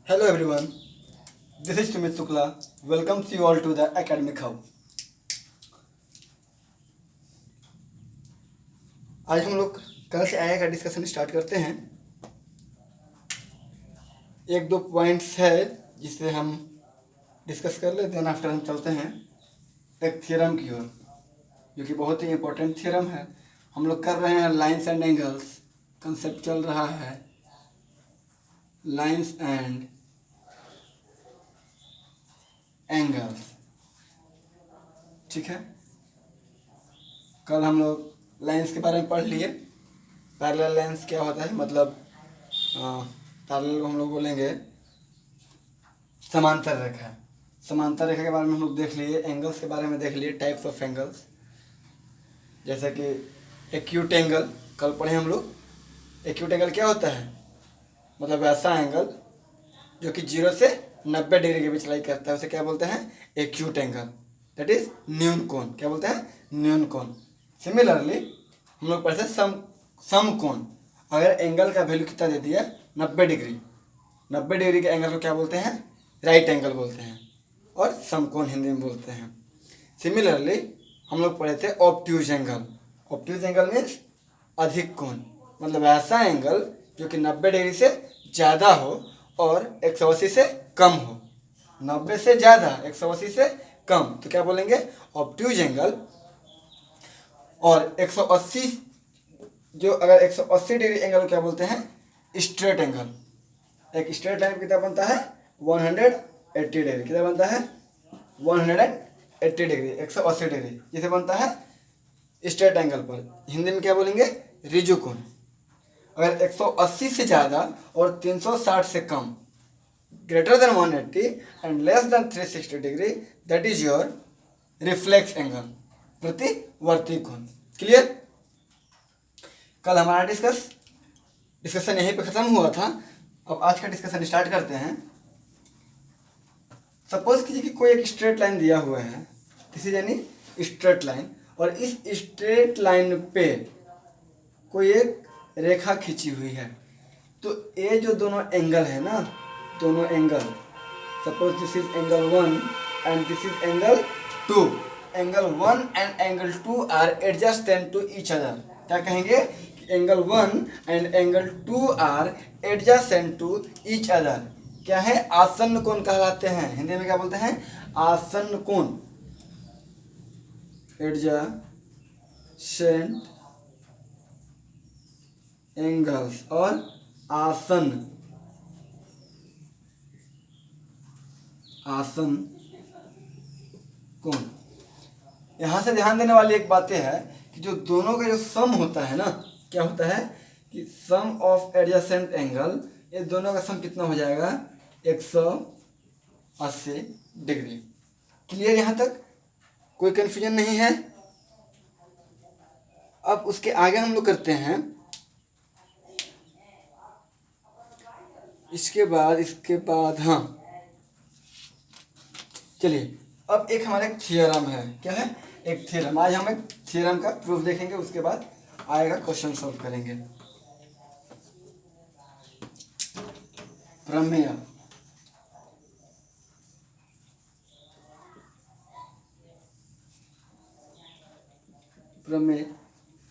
Hello everyone, this is Sumit Sukla. Welcomes you all to the Academic Hub. आज हम लोग कल से आया का डिस्कशन स्टार्ट करते हैं। एक दो पॉइंट्स है जिसे हम डिस्कस कर लेते हैं, आफ्टर हम चलते हैं एक थ्योरम की ओर, जो कि बहुत ही इम्पोर्टेंट थ्योरम है। हम लोग कर रहे हैं लाइंस एंड एंगल्स, कंसेप्ट चल रहा है लाइंस एंड एंगल्स, ठीक है। कल हम लोग लाइंस के बारे में पढ़ लिए। पैरेलल लाइंस क्या होता है, मतलब पैरेलल हम लोग बोलेंगे समांतर रेखा। समांतर रेखा के बारे में हम लोग देख लिए, एंगल्स के बारे में देख लिए, टाइप्स ऑफ एंगल्स, जैसे कि एक्यूट एंगल कल पढ़े हम लोग। एक्यूट एंगल क्या होता है, मतलब ऐसा एंगल जो कि 0 से 90 डिग्री के बीच लाई करता है, उसे क्या बोलते हैं, एक्यूट एंगल। दैट इज न्यून कोण। क्या बोलते हैं, न्यून कोण। सिमिलरली हम लोग पढ़ते हैं सम कोण। अगर एंगल का वैल्यू कितना दे दिया, 90 डिग्री, 90 डिग्री के एंगल को क्या बोलते हैं, राइट एंगल बोलते हैं, और समकोण हिंदी में बोलते हैं। सिमिलरली हम लोग पढ़े थे obtuse angle. Obtuse angle means अधिक कोण, मतलब ऐसा एंगल जो कि 90 डिग्री से ज़्यादा हो और 180 से कम हो। 90 से ज़्यादा, 180 से कम, तो क्या बोलेंगे, ऑब्ट्यूज एंगल। और 180 जो अगर 180 डिग्री एंगल को क्या बोलते हैं, स्ट्रेट एंगल। एक स्ट्रेट लाइन कितना बनता है, 180 डिग्री। कितना बनता है, 180 डिग्री, 180 डिग्री जिसे बनता है स्ट्रेट एंगल पर। हिंदी में क्या बोलेंगे, रिजु कोण। अगर 180 से ज़्यादा और 360 से कम, greater than 180 and less than 360 degree, that is your reflex angle, प्रतिवर्ती कोण। क्लियर। कल हमारा डिस्कशन यहीं पे खत्म हुआ था। अब आज का डिस्कशन स्टार्ट करते हैं। सपोज कीजिए कि कोई एक स्ट्रेट लाइन दिया हुआ है, दिस इज यानी स्ट्रेट लाइन, और इस स्ट्रेट लाइन पे कोई एक रेखा खींची हुई है। तो ये जो दोनों एंगल है ना, दोनों angle, suppose this is angle 1 and this is angle 2। Angle 1 and angle 2 are adjacent to each other. क्या कहेंगे, angle 1 and angle 2 are adjacent to each other. क्या है, आसन्न कोण कहलाते हैं। हिंदी में क्या बोलते हैं, आसन्न कोण, एडजसेंट एंगल्स, और आसन कोण। यहां से ध्यान देने वाली एक बात यह है कि जो दोनों का जो सम होता है ना, क्या होता है कि सम ऑफ एडजेसेंट एंगल, ये दोनों का सम कितना हो जाएगा, 180 डिग्री। क्लियर, यहां तक कोई कंफ्यूजन नहीं है। अब उसके आगे हम लोग करते हैं, इसके बाद हाँ, चलिए अब एक हमारा एक थ्योरम है। क्या है, एक थ्योरम। आज हम एक थ्योरम का प्रूफ देखेंगे, उसके बाद आएगा क्वेश्चन सॉल्व करेंगे। प्रमेय, प्रमेय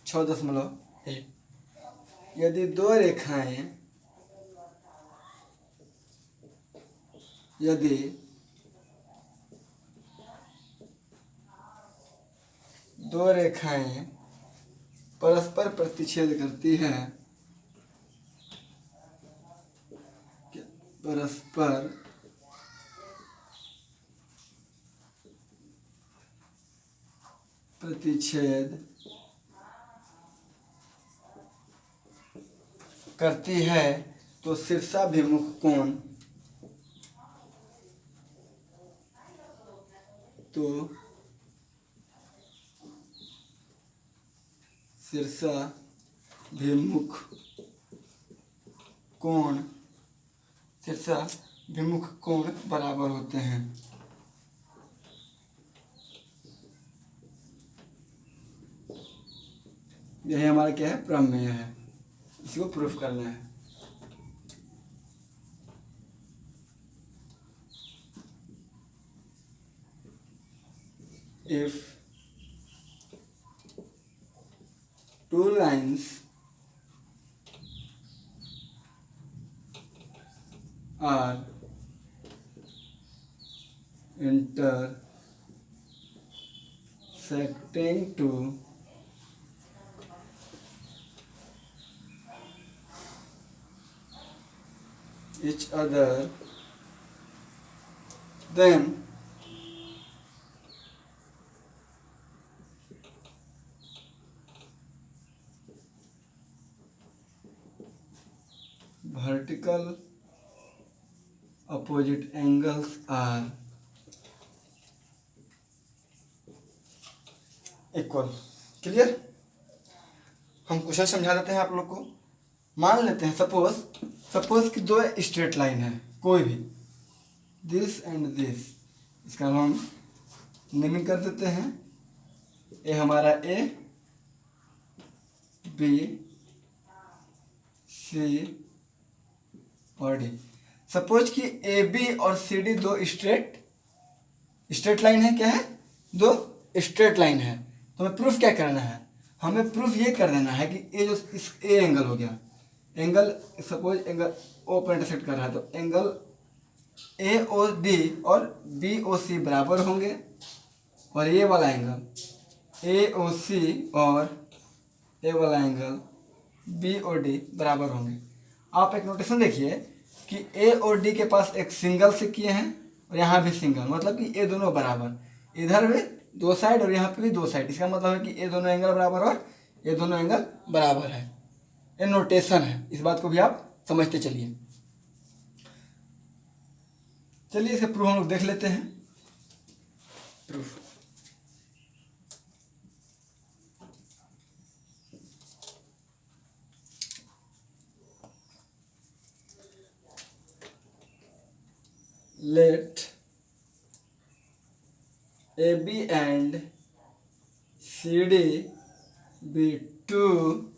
6.1। यदि दो रेखाएं, यदि दो रेखाएं परस्पर प्रतिच्छेद करती है, परस्पर प्रतिच्छेद करती है, तो शीर्षाभिमुख कोण, तो शीर्षाभिमुख कोण बराबर होते हैं। यही हमारा क्या है, प्रमेय है। इसको प्रूफ करना है। if two lines are intersecting to each other, then vertical opposite angles are equal. Clear? हम क्वेश्चन समझा देते हैं आप लोग को। मान लेते हैं सपोज कि दो स्ट्रेट लाइन है, कोई भी, दिस एंड दिस, इसका हम नेमिंग कर देते हैं। ये हमारा ए, बी, सी और डी। सपोज कि ए बी और सी डी दो स्ट्रेट लाइन है। क्या है? दो स्ट्रेट लाइन है। तो हमें प्रूफ क्या करना है? हमें प्रूफ ये कर देना है कि ए जो इस ए एंगल हो गया, एंगल सपोज एंगल ओ पर इंटरसेक्ट कर रहा है, तो एंगल ए ओ डी और बी ओ सी बराबर होंगे, और ये वाला एंगल ए ओ सी और ये वाला एंगल बी ओ डी बराबर होंगे। आप एक नोटेशन देखिए कि ए और डी के पास एक सिंगल से किए हैं और यहाँ भी सिंगल, मतलब कि ये दोनों बराबर, इधर भी दो साइड और यहाँ पे भी दो साइड। इसका मतलब है कि ये दोनों एंगल बराबर और ये दोनों एंगल बराबर है। ये नोटेशन है, इस बात को भी आप समझते चलिए। चलिए इसके प्रूफ हम लोग देख लेते हैं। Proof let AB and CD be two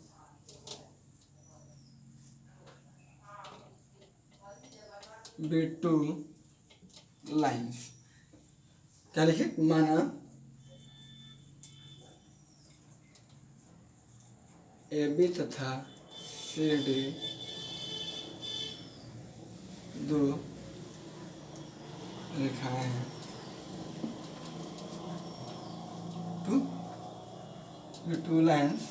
lines। क्या लिखे? माना AB तथा CD दो रेखाएं हैं, two lines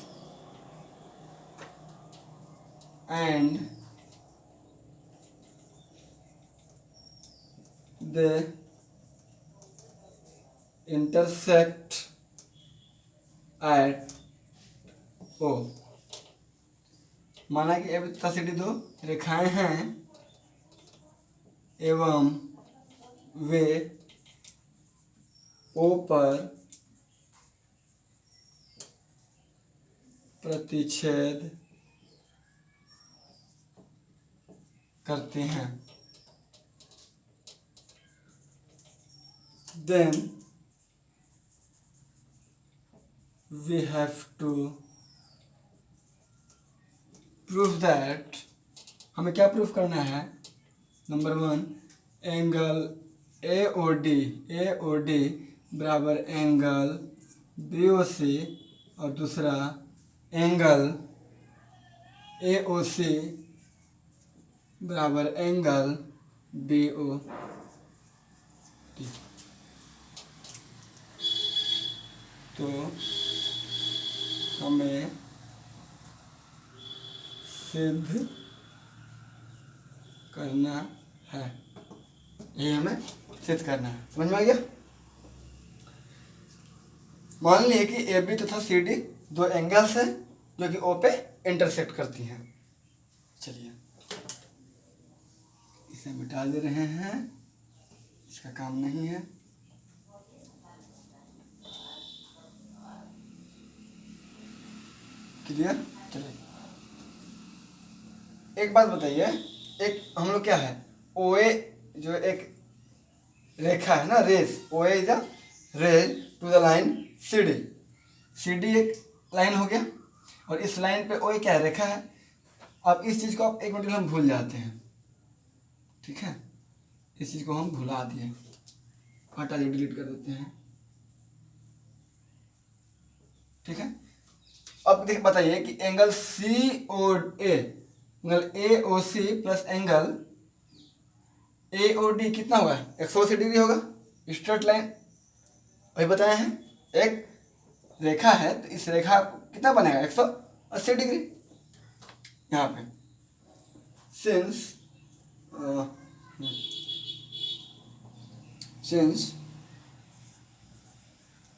and they intersect at O। माना कि AB तथा CD दो रेखाएं हैं एवं वे O पर प्रतिच्छेद करते हैं। Then we have to prove that, हमें क्या प्रूफ करना है? Number 1, angle A O D बराबर एंगल बी ओ सी, और दूसरा एंगल ए ओ सी बराबर एंगल बी ओ टी। तो हमें सिद्ध करना है, ये हमें सिद्ध करना है। समझ में आ गया? मान लिए कि ए बी तथा सी डी दो एंगल्स हैं जो कि ओ पे इंटरसेक्ट करती हैं। चलिए इसे मिटा दे रहे हैं, इसका काम नहीं है। क्लियर? चलिए एक बात बताइए, एक हम लोग क्या है, ओ ए जो एक रेखा है ना, rays, O A is a ray to the line C D. C D एक लाइन हो गया और इस लाइन पे ओ ए क्या है? रेखा है। अब इस चीज़ को आप एक मिनट हम भूल जाते हैं, ठीक है? इस चीज़ को हम भुला दिए, हटा दिए, डिलीट कर देते हैं। ठीक है। अब देख बताइए कि angle C O A, angle A O C plus angle A O D कितना होगा? 180 डिग्री होगा। स्ट्रेट लाइन वही बताए हैं, एक रेखा है तो इस रेखा कितना बनेगा? 180 डिग्री। यहाँ पे since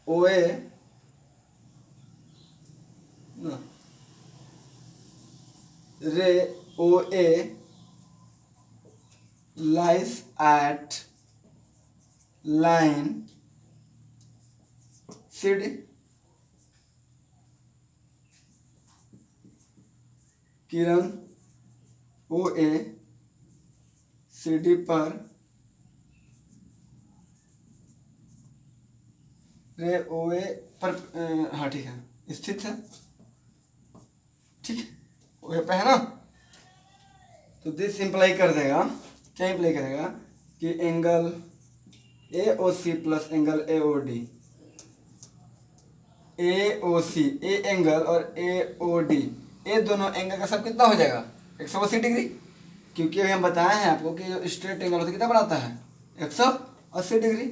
O A ray O A lies at line CD, किरण ओ ए सी डी पर रे ओ ए पर हाँ ठीक है स्थित है। ठीक है, ओ ए पे है ना, तो दिस इंप्लाई कर देगा, क्या इंप्लाई करेगा कि angle A O C plus angle A O D, A O C A angle और ए ओ डी, ये दोनों एंगल का सब कितना हो जाएगा? 180 डिग्री। क्योंकि अभी हम बताए हैं आपको कि जो स्ट्रेट एंगल होता है कितना बनाता है? 180 degree.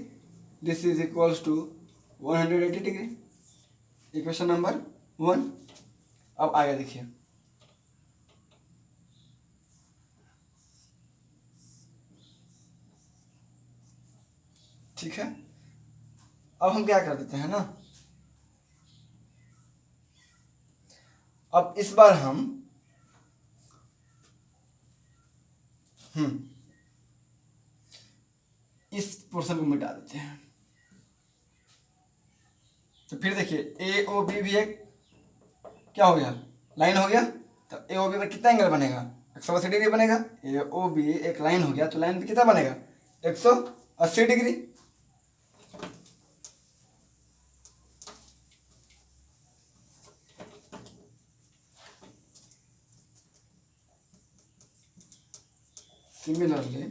This is equals to 180 degree. Equation number 1। अब आगे देखिए, ठीक है। अब हम क्या कर देते हैं ना, अब इस बार हम इस पोर्शन को मिटा देते हैं। तो फिर देखिए ए ओ बी भी एक क्या हो गया? लाइन हो गया। तो ए ओ बी पर कितना एंगल बनेगा? 180 डिग्री बनेगा। ए ओ बी एक लाइन हो गया, तो लाइन पे कितना बनेगा? 180 degree. Similarly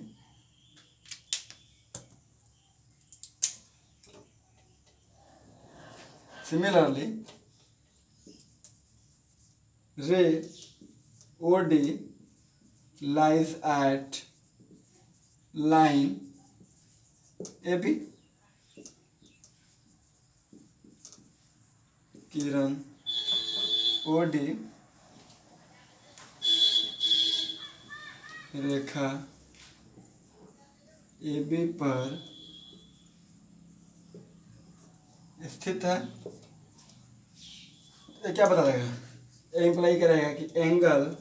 ray O D lies at line AB, किरण ओ डी रेखा AB पर स्थित है। ये क्या बता देगा? ये इंप्लाई करेगा कि angle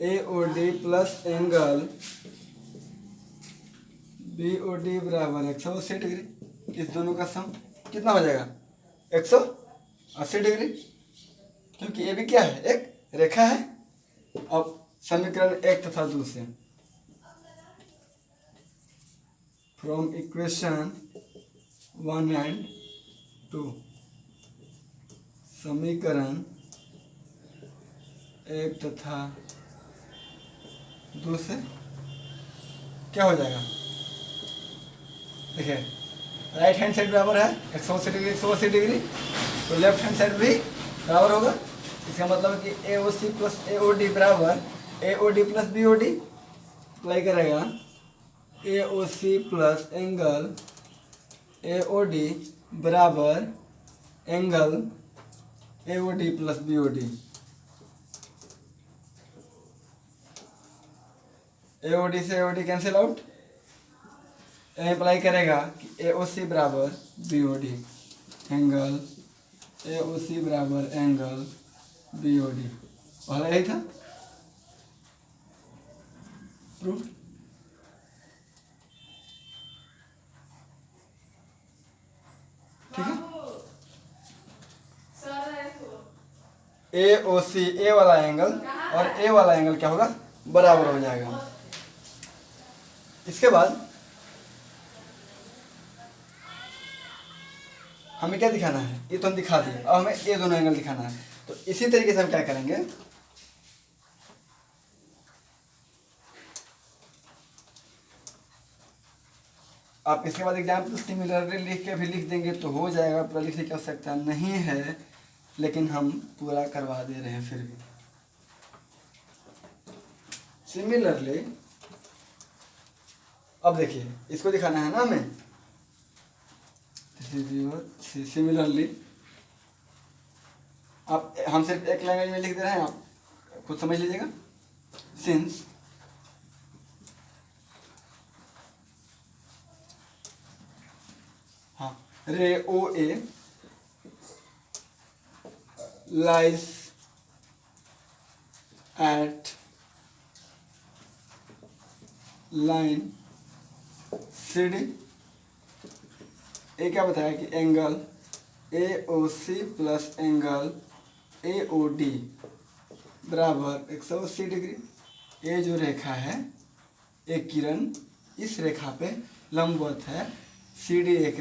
A O D plus angle B O D बराबर 180 डिग्री। इस दोनों का सम कितना हो जाएगा? 180 डिग्री। क्योंकि ये भी क्या है? एक रेखा है। अब समीकरण 1 तथा 2 से, फ्रॉम इक्वेशन 1 एंड 2, समीकरण 1 तथा 2 से क्या हो जाएगा? देखिए राइट हैंड साइड बराबर है 180 डिग्री 180 डिग्री, तो लेफ्ट हैंड साइड भी बराबर होगा। इसका मतलब है कि A O C plus A O D बराबर A O D plus B O D. Apply करेगा A O C plus angle A O D बराबर angle A O D plus B O D. A O D से A O D cancel out. Apply करेगा कि A O C बराबर B O D, angle A O C बराबर angle B O D. पहला यही था proof. ठीक है, ए ओ सी ए वाला एंगल और ए वाला एंगल क्या होगा? बराबर हो जाएगा। इसके बाद हमें क्या दिखाना है? ये तो हम दिखा दिए, अब हमें ये दोनों एंगल दिखाना है। तो इसी तरीके से हम क्या करेंगे, आप इसके बाद एग्जाम्पल सिमिलरली लिख के भी लिख देंगे तो हो जाएगा, पूरा लिखने की आवश्यकता नहीं है, लेकिन हम पूरा करवा दे रहे हैं फिर भी। सिमिलरली अब देखिए इसको दिखाना है ना हमें, सिमिलरली आप हम सिर्फ एक लैंग्वेज में लिख दे रहे हैं, आप खुद समझ लीजिएगा। सिंस हाँ ray O A lies at line C D, ये क्या बताया कि angle A O C plus angle A O D बराबर 180 डिग्री। ये जो रेखा है, एक किरण इस रेखा पे लंबवत है, सी डी एक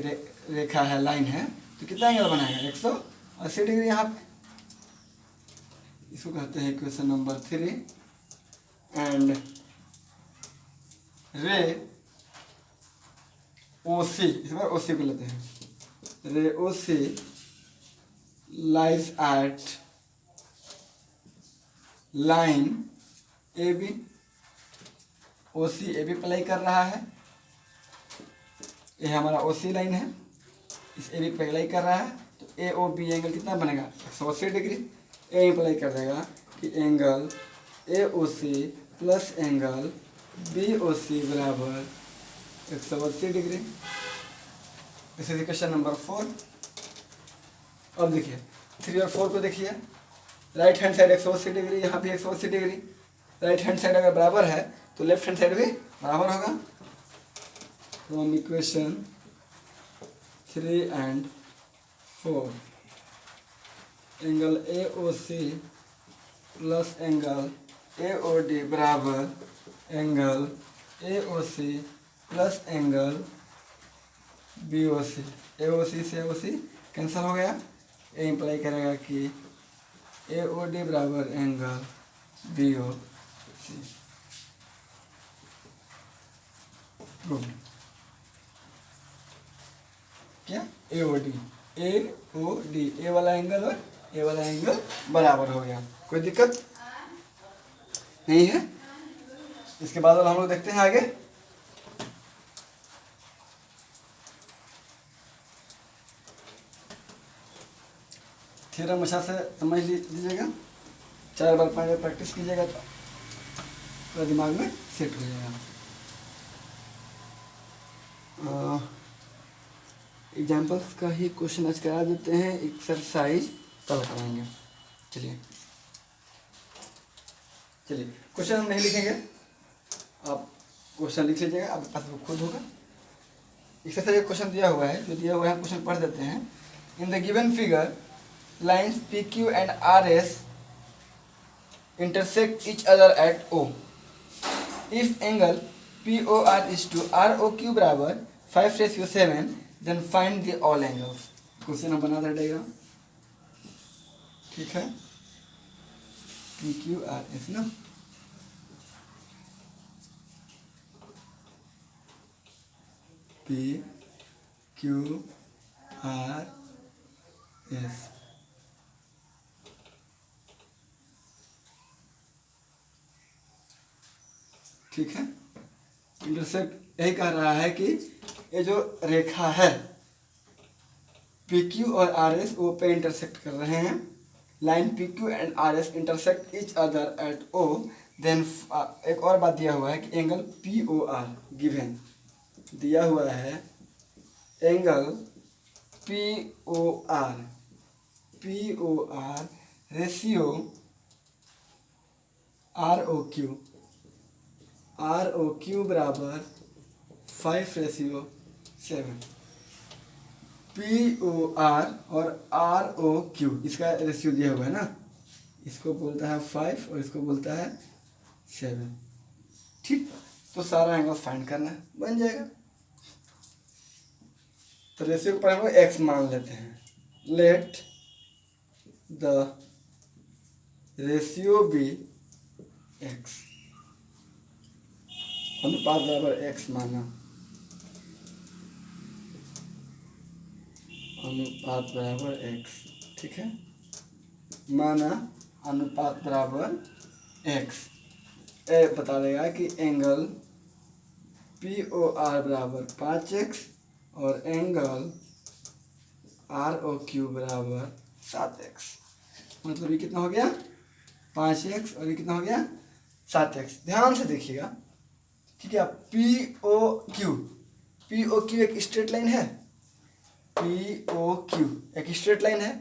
रेखा है, लाइन है, तो कितना एंगल बनाएगा 180 डिग्री। यहाँ पे इसको कहते हैं क्वेश्चन नंबर 3। एंड रे ओ सी, इस बार ओ सी को लेते हैं, ray O C lies at line A B, O C A B apply कर रहा है, ये हमारा ओ सी लाइन है, इस ए बी पे अप्लाई कर रहा है, तो ए ओ बी एंगल कितना बनेगा 180 डिग्री। ए अप्लाई कर देगा कि angle A O C plus angle B O C बराबर 180 degree. This is question number 4। अब देखिए 3 और 4 को देखिए, राइट हैंड साइड 180 डिग्री, यहाँ भी 180 डिग्री, राइट हैंड साइड अगर बराबर है तो लेफ्ट हैंड साइड भी बराबर होगा। From equation 3 and 4 angle A O C plus angle A O D बराबर angle A O C plus angle B O C. A O C से O सी cancel हो गया, ये इम्प्लाई करेगा कि ए ओ डी बराबर एंगल बी ओ सी। क्या ए O D, A O D, ए वाला एंगल और ए वाला एंगल बराबर हो गया, कोई दिक्कत नहीं है। इसके बाद हम लोग देखते हैं आगे। थ्योरम अच्छा से समझ लीजिएगा, 4 बार 5 बार प्रैक्टिस कीजिएगा तो पूरा दिमाग में सेट हो जाएगा। एग्जाम्पल्स का ही क्वेश्चन आज करा देते हैं, एक्सरसाइज कल कराएंगे। चलिए क्वेश्चन हम नहीं लिखेंगे, आप क्वेश्चन लिख लीजिएगा, आपके पास वो खुद होगा। एक्सरसाइज क्वेश्चन दिया हुआ है, जो दिया हुआ है क्वेश्चन पढ़ देते हैं। इन the given figure lines P Q and R S intersect each other at O. If angle POR is to ROQ बराबर 5/7, then find the all angles. Question हम बना दे डायग्राम, ठीक है, PQRS ना, PQRS। ठीक है, इंटरसेक्ट यही कह रहा है कि ये जो रेखा है पी क्यू और आर एस वो पे इंटरसेक्ट कर रहे हैं। Line P Q and R S intersect each other at O, then एक और बात दिया हुआ है कि angle P O R given दिया हुआ है, angle P O R ratio R O Q बराबर 5/7। पी ओ आर और आर ओ क्यू इसका रेशियो दिया हुआ है ना, इसको बोलता है 5 और इसको बोलता है 7। ठीक, तो सारा एंगल फाइंड करना है, बन जाएगा। तो रेशियो के ऊपर हम लोग एक्स मान लेते हैं। Let the ratio be X, अनुपात बराबर एक्स माना। अनुपात बराबर x, ठीक है। माना अनुपात बराबर x, ए बता देगा कि एंगल POR बराबर 5x और एंगल ROQ बराबर 7x। मतलब ये कितना हो गया 5x और ये कितना हो गया 7x। ध्यान से देखिएगा, ठीक है। POQ एक स्ट्रेट लाइन है, POQ एक स्ट्रेट लाइन है,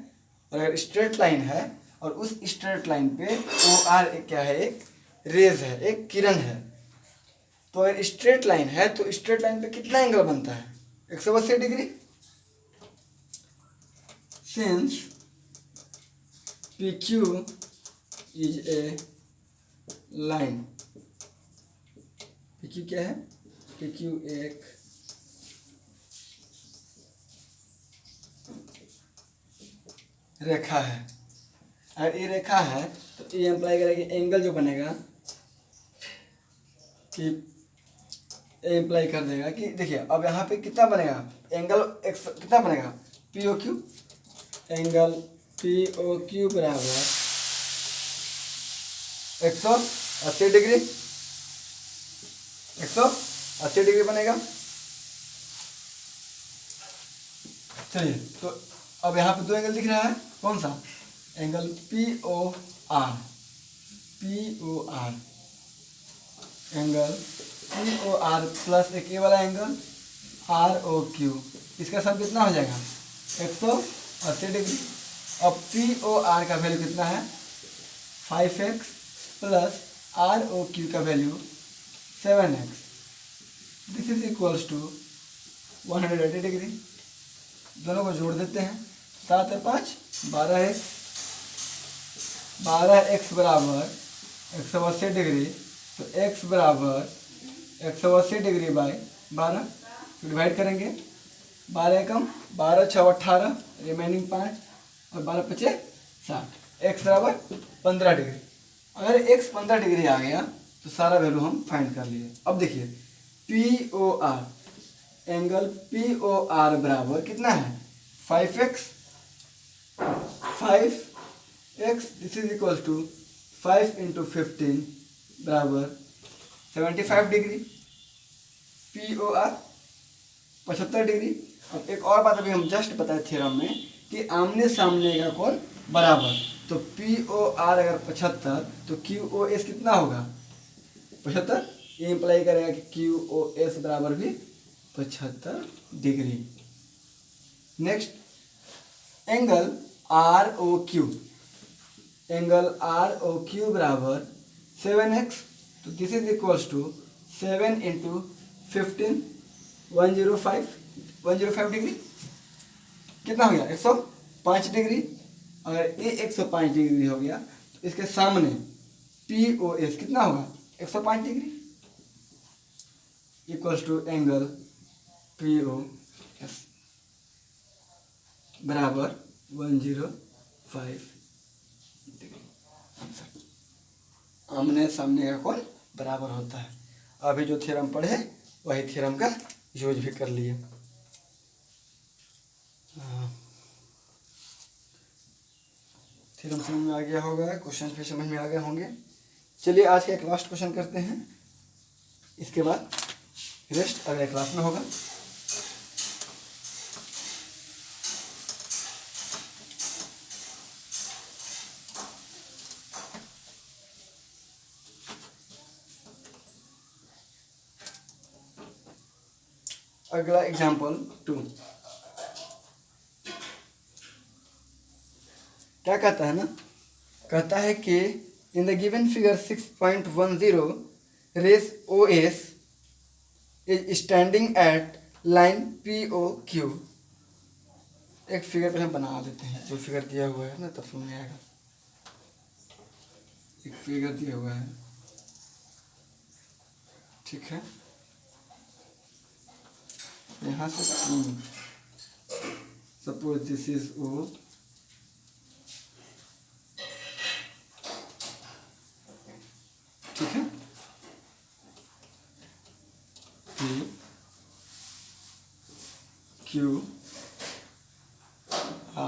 और अगर स्ट्रेट लाइन है और उस स्ट्रेट लाइन पे OR क्या है, एक रेज है, एक किरण है। तो अगर स्ट्रेट लाइन है तो स्ट्रेट लाइन पे कितना एंगल बनता है 180 degree. Since PQ is a line, PQ क्या है, PQ एक रेखा है। अगर ये रेखा है तो ये एम्प्लाई करेगा कि एंगल जो बनेगा कि एम्प्लाई कर देगा कि देखिए अब यहाँ पे कितना बनेगा एंगल कितना बनेगा POQ, एंगल POQ बराबर 180 डिग्री, 180 डिग्री बनेगा। चलिए तो अब यहाँ पे दो एंगल दिख रहा है, कौन सा, angle POR, angle POR plus एक ये वाला एंगल ROQ, इसका सब कितना हो जाएगा 180 डिग्री। अब POR का वैल्यू कितना है 5x प्लस ROQ का value 7x, this is equals to 180 degree. दोनों को जोड़ देते हैं, 7 और 5 12x, 12x बराबर 180 डिग्री, तो x बराबर 180 डिग्री बाई 12, तो डिवाइड करेंगे 12 कम 12 6 18, रिमेनिंग 5 और 12 पचे 60, x बराबर 15 डिग्री। अगर x 15 डिग्री आ गया तो सारा वैल्यू हम फाइंड कर लिए। अब देखिए POR, एंगल POR बराबर कितना है 5x, this is equal to 5 into 15 बराबर 75 डिग्री, POR 75 डिग्री। अब एक और बात अभी हम जस्ट बताए थ्योरम में कि आमने सामने का कोण बराबर, तो POR अगर 75 तो QOS कितना होगा 75, ये इंप्लाई करेगा कि QOS बराबर भी 75 degree. Next angle ROQ, angle ROQ बराबर 7x, तो this is equals to 7 into 15 105 degree, कितना हो गया 105 डिग्री। अगर ये 105 डिग्री हो गया तो इसके सामने POS कितना होगा 105 degree, equals to angle POS बराबर 105 डिग्री। आमने सामने का कोण बराबर होता है। अभी जो थ्योरम पढ़े वही थ्योरम का यूज भी कर लिए। थ्योरम समझ में आ गया होगा, क्वेश्चन भी समझ में आ गए होंगे। चलिए आज का एक लास्ट क्वेश्चन करते हैं, इसके बाद रेस्ट अगले क्लास में होगा। अगला एग्जाम्पल 2 क्या कहता है ना, कहता है कि in the given figure 6.10 rays OS is standing at line POQ। एक फिगर पे हम बना देते हैं, जो फिगर दिया हुआ है ना तब समझ में आएगा। एक फिगर दिया हुआ है, ठीक है, यहाँ से सपोज दिस इज O, ठीक है, P Q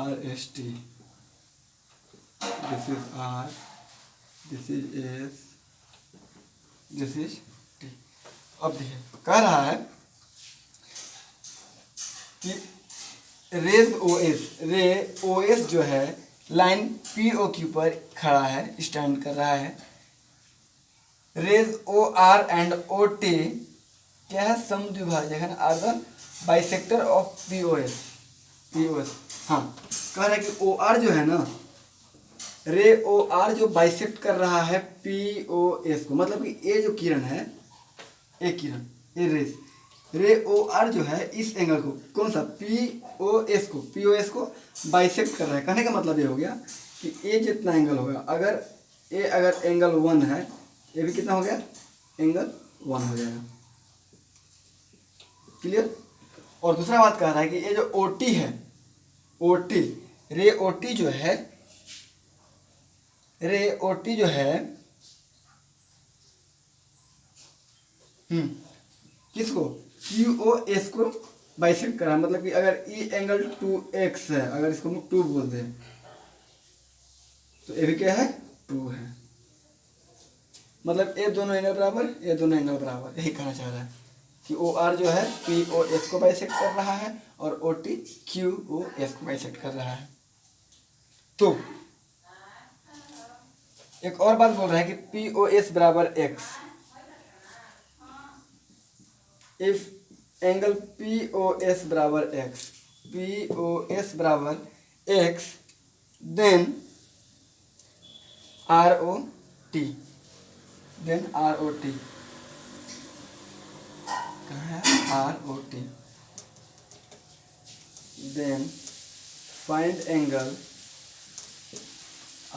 RST, this is R, this is S, this is T। अब देखिए कह रहा है कि रे OS जो है लाइन POQ पर खड़ा है, स्टैंड कर रहा है। रेज OR एंड OT क्या है, समद्विभाजक है ना, R the bisector of POS। हाँ, कह रहा है कि OR जो है ना, रे OR जो बाइसेक्ट कर रहा है POS को, मतलब कि ये जो किरण है, ये किरण, ये रे OR जो है इस एंगल को, कौन सा, POS को बाइसेक्ट कर रहा है। कहने का मतलब ये हो गया कि ये जितना एंगल होगा, अगर एंगल 1 है, ये भी कितना हो गया, एंगल 1 हो जाएगा। क्लियर। और दूसरा बात कह रहा है कि ये जो OT है, रे OT जो है किसको, QOS को बाइसेक्ट करा, मतलब कि अगर ई एंगल 2x है, अगर इसको हम 2 बोल दें तो ये भी क्या है, 2 है। मतलब ये दोनों एंगल बराबर, ये दोनों एंगल बराबर, यही कहना चाह रहा है कि OR जो है POS को बाइसेक्ट कर रहा है और OT QOS को बाइसेक्ट कर रहा है। तो एक और बात बोल रहा है कि POS बराबर x, इफ एंगल POS बराबर x, देन ROT, कहाँ है, ROT, then find angle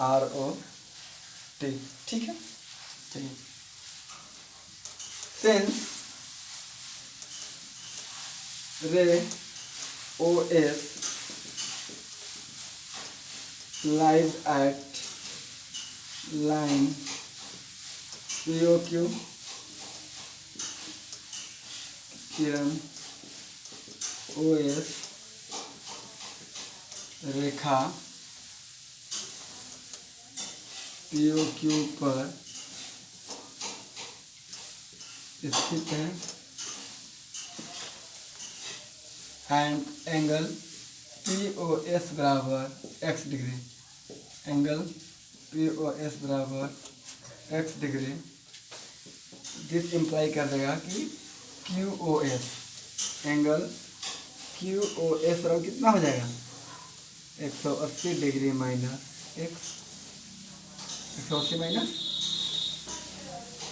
ROT। ठीक है, चलिए। सिंस रे OS lies at line POQ, Kiran OS Rekha POQ पर स्थित है एंड एंगल POS बराबर x डिग्री, एंगल POS बराबर x डिग्री, दिस इम्प्लाई कर देगा कि QOS, एंगल QOS बराबर कितना हो जाएगा, 180 degree minus x, 180 minus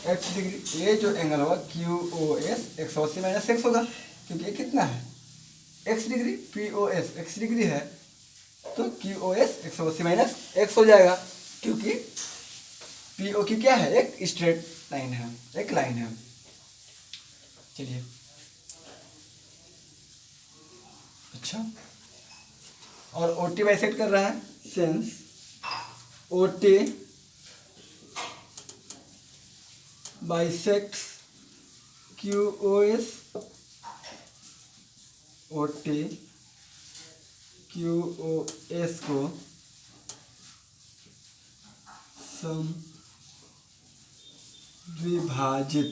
x degree. ये जो एंगल होगा QOS 180 माइनस x होगा, क्योंकि ये कितना है, x degree, POS x degree है, तो QOS 180 माइनस x हो जाएगा, क्योंकि POQ क्या है, एक स्ट्रेट लाइन है, एक लाइन है। चलिए, अच्छा, और OT बाइसेक्ट कर रहा है, since OT bisects QOS, OT QOS को समद्विभाजित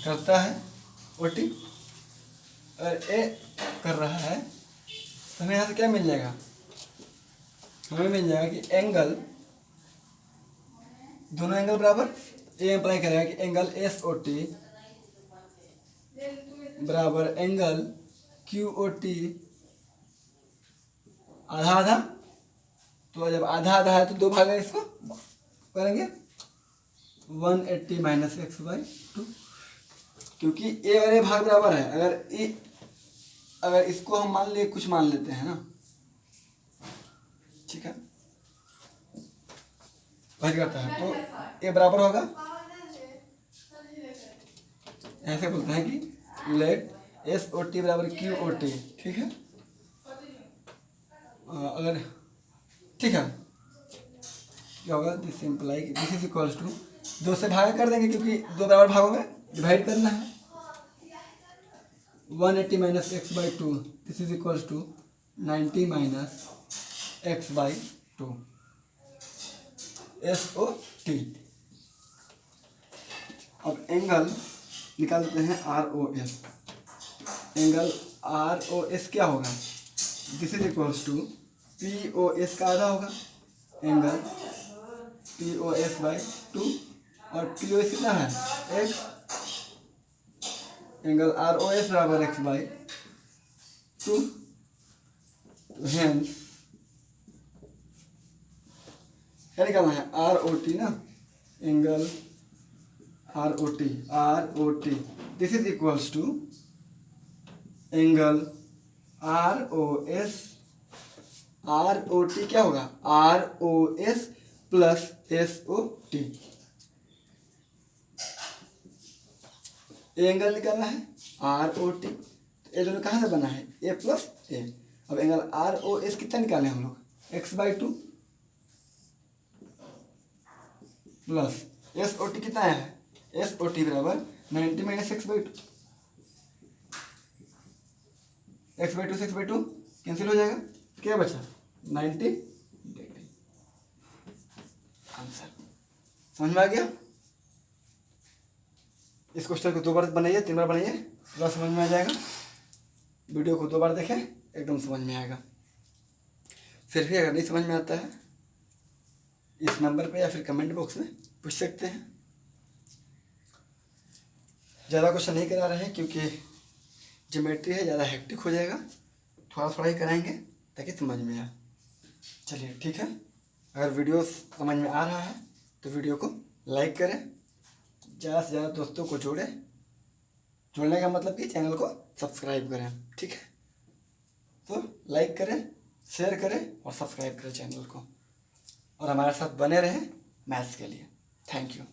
करता है। OT अगर ए कर रहा है तो हमें यहाँ से क्या मिल जाएगा, हमें मिल जाएगा कि एंगल, दोनों एंगल बराबर, ये इम्प्लाई करेगा कि एंगल SOT बराबर एंगल QOT आधा आधा, तो जब आधा आधा है तो 2 भाग है, इसको करेंगे 180 माइनस x/2, क्योंकि ए और ए भाग बराबर है। अगर इसको हम मान लिए, कुछ मान लेते हैं ना, ठीक है, भाग करता है तो ए बराबर होगा, ऐसे बोलते हैं कि लेट SOT बराबर QOT, ठीक है। अगर ठीक है, क्या होगा, this imply this is equals to, 2 से भाग कर देंगे क्योंकि 2 बराबर भागों में डिवाइड करना है, 180 minus X by two, this is equals to 90 minus X by two, SOT। अब एंगल निकाल देते हैं ROS। एंगल ROS क्या होगा, this is equals to POS का आधा होगा, एंगल POS बाई टू, और POS कितना है x, एंगल ROS बराबर x बाई टू। तो हेंस क्या निकालना है, ROT ना, angle ROT this is equals to angle ROT क्या होगा, ROS प्लस SOT। एंगल निकालना है ROT, तो ये दोनों कहाँ से बना है, A प्लस A। अब एंगल ROS कितना निकाले हम लोग, x by two plus SOT कितना है, SOT बराबर 90 minus X by to, x by to से एक्स बाई टू कैंसिल हो जाएगा, क्या बचा 90 डिग्री। आंसर समझ में आ गया। इस क्वेश्चन को 2 बार बनाइए, 3 बार बनाइए, पूरा समझ में आ जाएगा। वीडियो को 2 बार देखें, एकदम समझ में आएगा। फिर भी अगर नहीं समझ में आता है, इस नंबर पे या फिर कमेंट बॉक्स में पूछ सकते हैं। ज़्यादा क्वेश्चन नहीं करा रहे हैं क्योंकि ज्योमेट्री है, ज़्यादा हेक्टिक हो जाएगा, थोड़ा थोड़ा ही कराएंगे ताकि समझ में आए। चलिए ठीक है, अगर वीडियो समझ में आ रहा है तो वीडियो को लाइक करें, ज़्यादा से ज़्यादा दोस्तों को जोड़ने का मतलब कि चैनल को सब्सक्राइब करें, ठीक है। तो लाइक करें, शेयर करें और सब्सक्राइब करें चैनल को, और हमारे साथ बने रहें मैथ्स के लिए। Thank you.